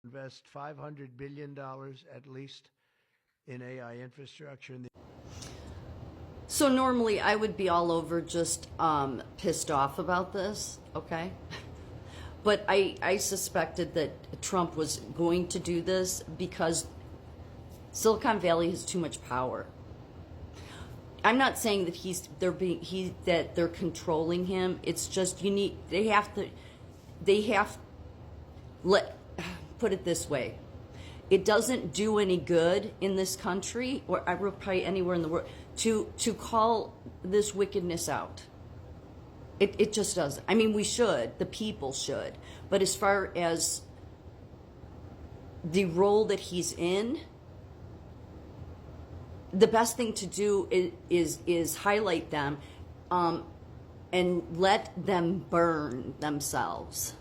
invest $500 billion at least in AI infrastructure. So normally I would be all over just pissed off about this, okay? But I suspected that Trump was going to do this because Silicon Valley has too much power. I'm not saying that that they're controlling him. It's just put it this way. It doesn't do any good in this country, or probably anywhere in the world, to call this wickedness out. It just doesn't. I mean, we should. The people should. But as far as the role that he's in, the best thing to do is highlight them and let them burn themselves.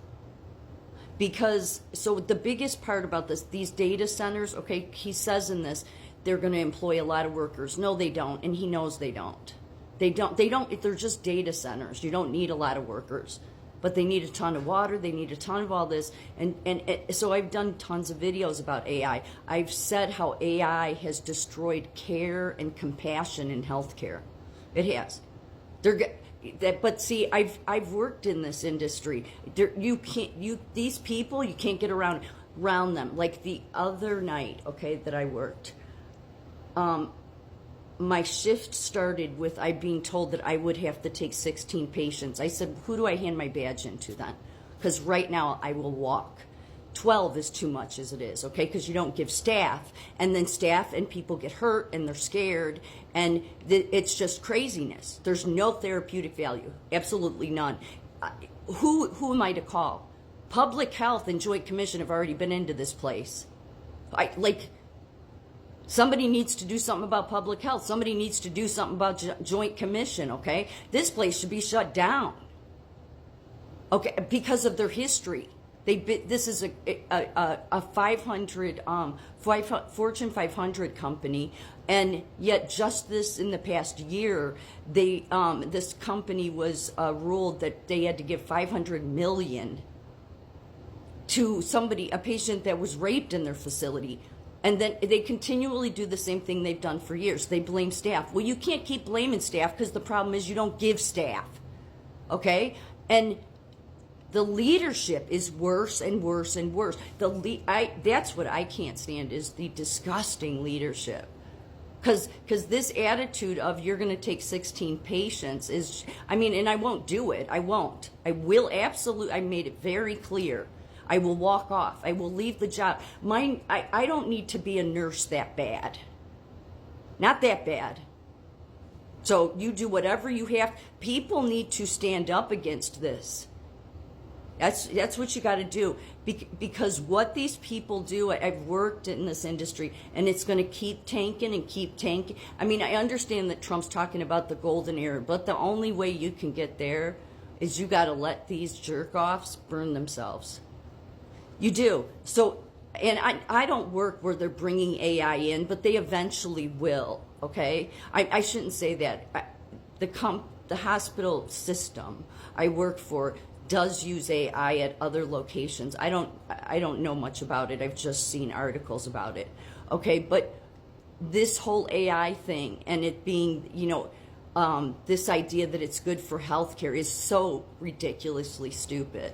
Because, so the biggest part about this, these data centers, okay, he says in this, they're going to employ a lot of workers. No, they don't, and he knows they don't. They're just data centers. You don't need a lot of workers. But they need a ton of water, they need a ton of all this. So I've done tons of videos about AI. I've said how AI has destroyed care and compassion in healthcare. It has. But see, I've worked in this industry. These people, you can't get around them. Like the other night, okay, that I worked, my shift started with I being told that I would have to take 16 patients. I said, who do I hand my badge into then? Because right now I will walk. 12 is too much as it is, okay? Because you don't give staff, and then staff and people get hurt and they're scared, and it's just craziness. There's no therapeutic value, absolutely none. Who am I to call? Public Health and Joint Commission have already been into this place. Somebody needs to do something about public health. Somebody needs to do something about Joint Commission, okay? This place should be shut down, okay, because of their history. This is a 500 Fortune 500 company, and yet just in the past year, this company was ruled that they had to give $500 million to a patient that was raped in their facility. And then they continually do the same thing they've done for years. They blame staff. Well, you can't keep blaming staff because the problem is you don't give staff, okay? And the leadership is worse and worse and worse. That's what I can't stand, is the disgusting leadership. Because this attitude of you're going to take 16 patients is, and I won't do it. I won't. I will absolutely. I made it very clear. I will walk off. I will leave the job. I don't need to be a nurse that bad. Not that bad. So you do whatever you have. People need to stand up against this. That's what you got to do. Because what these people do, I've worked in this industry, and it's going to keep tanking and keep tanking. I understand that Trump's talking about the golden era, but the only way you can get there is you got to let these jerk-offs burn themselves. You do. So, and I don't work where they're bringing AI in, but they eventually will, okay? I shouldn't say that. The hospital system I work for does use AI at other locations. I don't know much about it. I've just seen articles about it, okay? But this whole AI thing and it being, this idea that it's good for healthcare is so ridiculously stupid.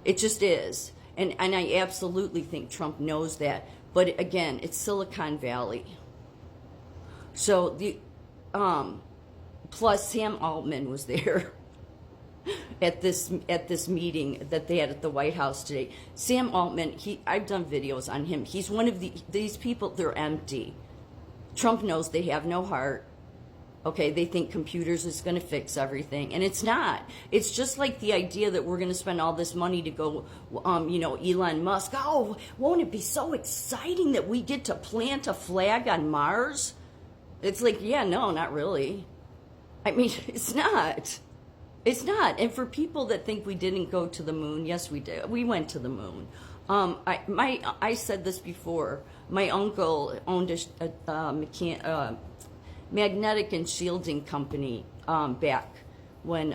It just is. And I absolutely think Trump knows that. But again, it's Silicon Valley. So plus Sam Altman was there at this meeting that they had at the White House today. Sam Altman, I've done videos on him. He's one of these people, they're empty. Trump knows they have no heart. Okay, they think computers is going to fix everything, and it's not. It's just like the idea that we're going to spend all this money to go, Elon Musk. Oh, won't it be so exciting that we get to plant a flag on Mars? It's like, yeah, no, not really. It's not. It's not. And for people that think we didn't go to the moon, yes, we did. We went to the moon. I said this before. My uncle owned a magnetic and shielding company back when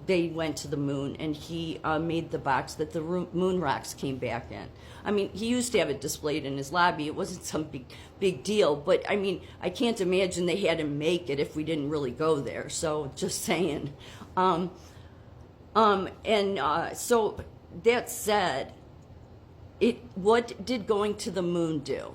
they went to the moon, and he made the box that the moon rocks came back in. I mean, he used to have it displayed in his lobby. It wasn't some big deal, but I mean, I can't imagine they had him make it if we didn't really go there. So just saying. So that said, what did going to the moon do?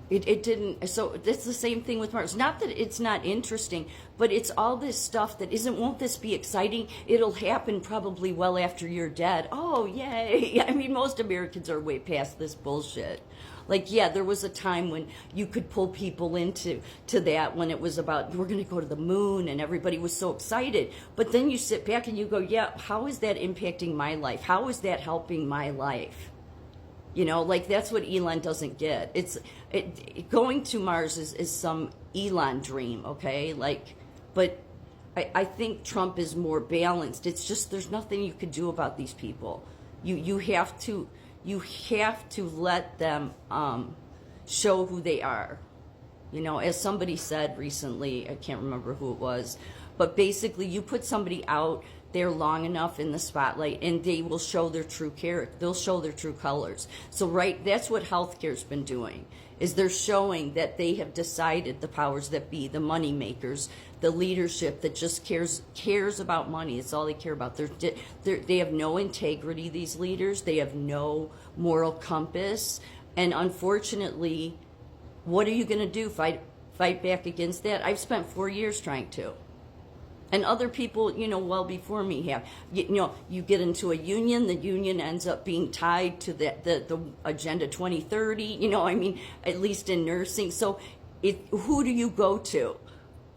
It didn't. So it's the same thing with Mars. Not that it's not interesting, but it's all this stuff that isn't. Won't this be exciting? It'll happen probably well after you're dead. Oh, yay. I mean, most Americans are way past this bullshit. Like, yeah, there was a time when you could pull people into that, when it was about, we're going to go to the moon, and everybody was so excited. But then you sit back and you go, yeah, how is that impacting my life? How is that helping my life? You know, like, that's what Elon doesn't get. Going to Mars is some Elon dream, okay? Like, but I think Trump is more balanced. It's just, there's nothing you could do about these people. You have to let them show who they are. You know, as somebody said recently, I can't remember who it was, but basically you put somebody out there long enough in the spotlight and they will show their true character. They'll show their true colors. So that's what healthcare's been doing, is they're showing that they have decided, the powers that be, the money makers, the leadership that just cares about money. It's all they care about. They have no integrity, these leaders. They have no moral compass. And unfortunately, what are you going to do? Fight back against that? I've spent 4 years trying to. And other people, you know, well before me have. You know, you get into a union, the union ends up being tied to the Agenda 2030, you know, I mean, at least in nursing. So who do you go to?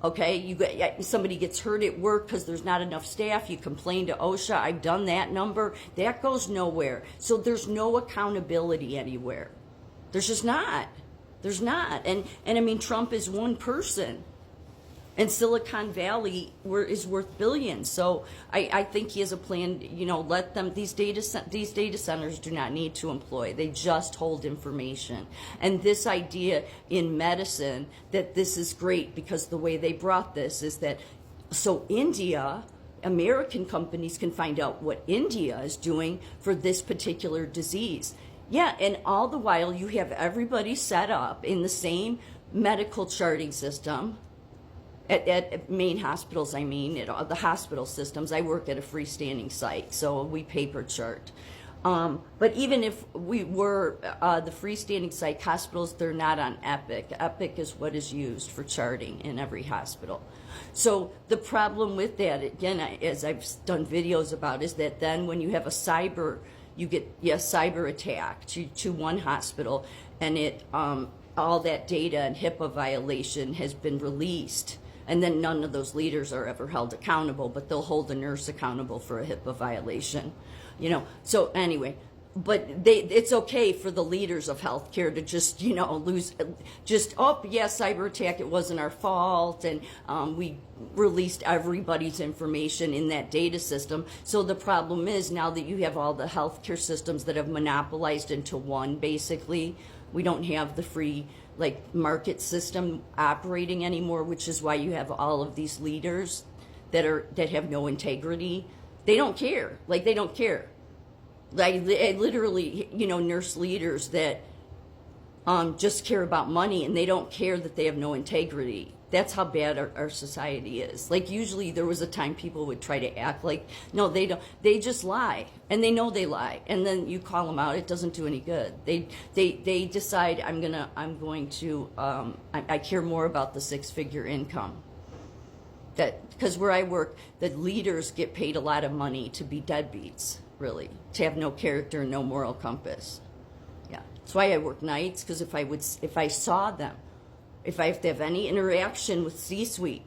Okay, somebody gets hurt at work because there's not enough staff. You complain to OSHA. I've done that number. That goes nowhere. So there's no accountability anywhere. There's just not. There's not. And I mean, Trump is one person. And Silicon Valley is worth billions. So I think he has a plan, you know, let them, these data centers do not need to employ. They just hold information. And this idea in medicine that this is great because the way they brought this is that, so India, American companies can find out what India is doing for this particular disease. Yeah, and all the while you have everybody set up in the same medical charting system. At main hospitals, I mean, at the hospital systems. I work at a freestanding site, so we paper chart. But even if we were the freestanding site, hospitals, they're not on Epic. Epic is what is used for charting in every hospital. So the problem with that, again, as I've done videos about, is that then when you have you get a cyber attack to one hospital, and all that data and HIPAA violation has been released. And then none of those leaders are ever held accountable, but they'll hold the nurse accountable for a HIPAA violation, you know. So anyway, but it's okay for the leaders of healthcare to just, you know, cyber attack, it wasn't our fault, and we released everybody's information in that data system. So the problem is, now that you have all the healthcare systems that have monopolized into one, basically, we don't have the free market system operating anymore, which is why you have all of these leaders that have no integrity. They don't care. They don't care. Literally, you know, nurse leaders that just care about money, and they don't care that they have no integrity. That's how bad our society is. Usually there was a time people would try to act like, no, they don't. They just lie, and they know they lie. And then you call them out. It doesn't do any good. They decide, I care more about the 6-figure income. Because where I work, the leaders get paid a lot of money to be deadbeats, really, to have no character and no moral compass. Yeah, that's why I work nights, because if I saw them, if I have to have any interaction with C-suite,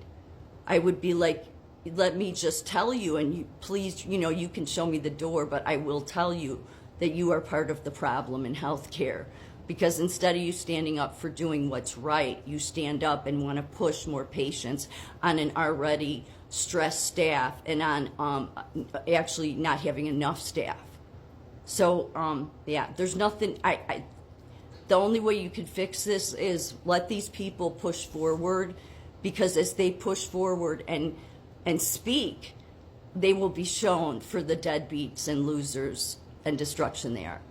I would be like, let me just tell you, and you, please, you know, you can show me the door, but I will tell you that you are part of the problem in healthcare. Because instead of you standing up for doing what's right, you stand up and want to push more patients on an already stressed staff and on actually not having enough staff. So, yeah, there's nothing, the only way you can fix this is let these people push forward, because as they push forward and and speak, they will be shown for the deadbeats and losers and destruction they are.